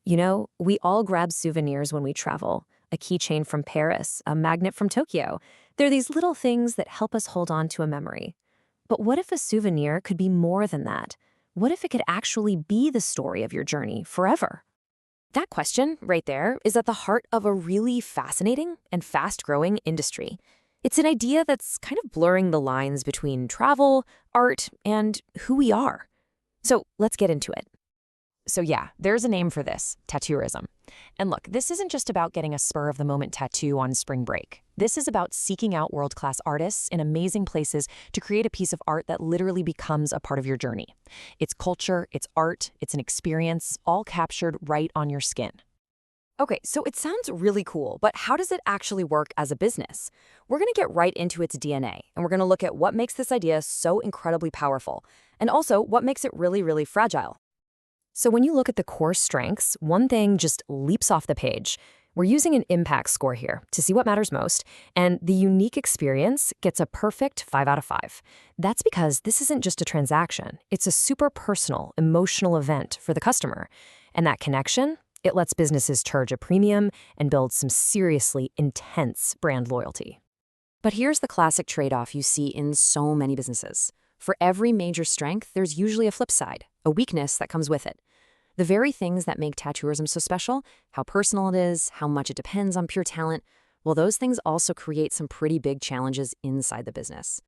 You know, we all grab souvenirs when we travel. A keychain from Paris, a magnet from Tokyo. They're these little things that help us hold on to a memory. But what if a souvenir could be more than that? What if it could actually be the story of your journey forever? That question, right there, is at the heart of a really fascinating and fast-growing industry. It's an idea that's kind of blurring the lines between travel, art, and who we are. So let's get into it. So yeah, there's a name for this, tattooism. And look, this isn't just about getting a spur-of-the-moment tattoo on spring break. This is about seeking out world-class artists in amazing places to create a piece of art that literally becomes a part of your journey. It's culture, it's art, it's an experience, all captured right on your skin. Okay, so it sounds really cool, but how does it actually work as a business? We're going to get right into its DNA, and we're going to look at what makes this idea so incredibly powerful, and also what makes it really, really fragile. So when you look at the core strengths, one thing just leaps off the page. We're using an impact score here to see what matters most, and the unique experience gets a perfect 5 out of 5. That's because this isn't just a transaction. It's a super personal, emotional event for the customer. And that connection, it lets businesses charge a premium and build some seriously intense brand loyalty. But here's the classic trade-off you see in so many businesses. For every major strength, there's usually a flip side, a weakness that comes with it. The very things that make tattooism so special, how personal it is, how much it depends on pure talent, well, those things also create some pretty big challenges inside the business.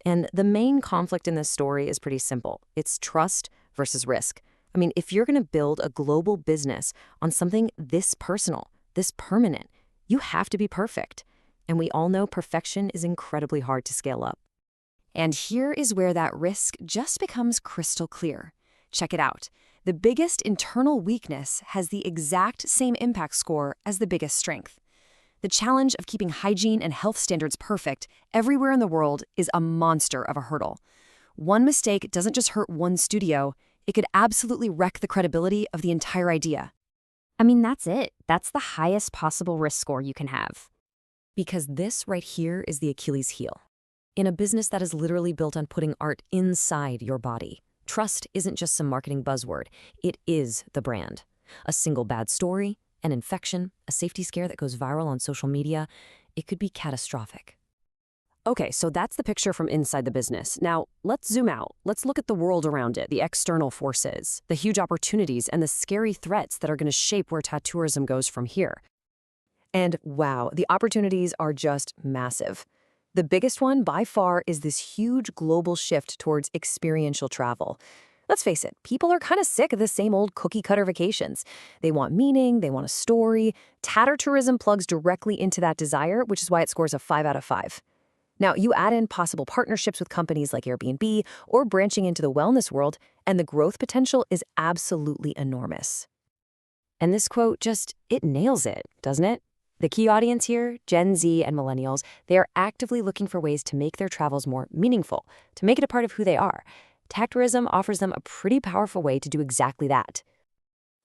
And the main conflict in this story is pretty simple. It's trust versus risk. I mean, if you're going to build a global business on something this personal, this permanent, you have to be perfect. And we all know perfection is incredibly hard to scale up. And here is where that risk just becomes crystal clear. Check it out. The biggest internal weakness has the exact same impact score as the biggest strength. The challenge of keeping hygiene and health standards perfect everywhere in the world is a monster of a hurdle. One mistake doesn't just hurt one studio, it could absolutely wreck the credibility of the entire idea. I mean, that's it. That's the highest possible risk score you can have. Because this right here is the Achilles heel. In a business that is literally built on putting art inside your body, trust isn't just some marketing buzzword, it is the brand. A single bad story, an infection, a safety scare that goes viral on social media, it could be catastrophic. Okay, so that's the picture from inside the business. Now, let's zoom out. Let's look at the world around it, the external forces, the huge opportunities, and the scary threats that are going to shape where tattooism goes from here. And wow, the opportunities are just massive. The biggest one, by far, is this huge global shift towards experiential travel. Let's face it, people are kind of sick of the same old cookie-cutter vacations. They want meaning, they want a story. Tattoorism plugs directly into that desire, which is why it scores a 5 out of 5. Now, you add in possible partnerships with companies like Airbnb or branching into the wellness world, and the growth potential is absolutely enormous. And this quote it nails it, doesn't it? The key audience here, Gen Z and millennials, they are actively looking for ways to make their travels more meaningful, to make it a part of who they are. Tattooism offers them a pretty powerful way to do exactly that.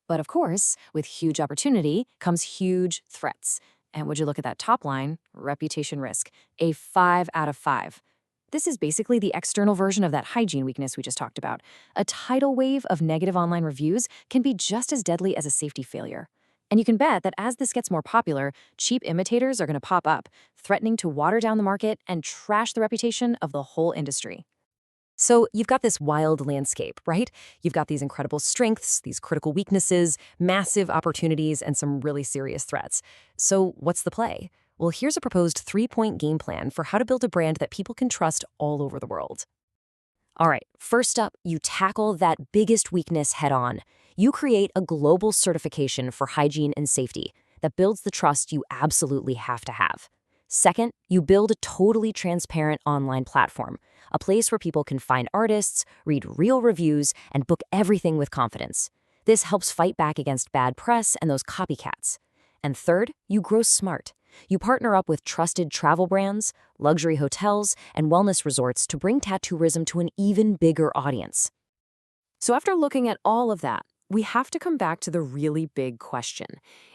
But of course, with huge opportunity comes huge threats. And would you look at that top line, reputation risk, a 5 out of 5. This is basically the external version of that hygiene weakness we just talked about. A tidal wave of negative online reviews can be just as deadly as a safety failure. And you can bet that as this gets more popular, cheap imitators are going to pop up, threatening to water down the market and trash the reputation of the whole industry. So you've got this wild landscape, right? You've got these incredible strengths, these critical weaknesses, massive opportunities, and some really serious threats. So what's the play? Well, here's a proposed 3-point game plan for how to build a brand that people can trust all over the world. All right, first up, you tackle that biggest weakness head on. You create a global certification for hygiene and safety that builds the trust you absolutely have to have. Second, you build a totally transparent online platform, a place where people can find artists, read real reviews, and book everything with confidence. This helps fight back against bad press and those copycats. And third, you grow smart. You partner up with trusted travel brands, luxury hotels, and wellness resorts to bring tattooism to an even bigger audience. So after looking at all of that, we have to come back to the really big question.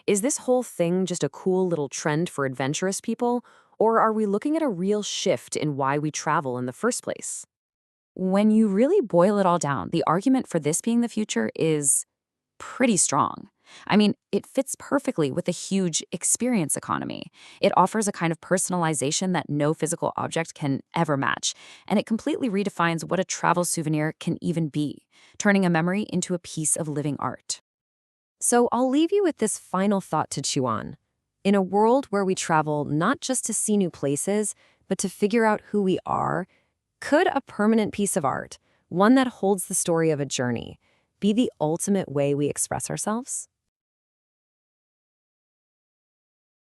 Is this whole thing just a cool little trend for adventurous people, or are we looking at a real shift in why we travel in the first place? When you really boil it all down, the argument for this being the future is pretty strong. I mean, it fits perfectly with the huge experience economy. It offers a kind of personalization that no physical object can ever match, and it completely redefines what a travel souvenir can even be, turning a memory into a piece of living art. So I'll leave you with this final thought to chew on. In a world where we travel not just to see new places, but to figure out who we are, could a permanent piece of art, one that holds the story of a journey, be the ultimate way we express ourselves?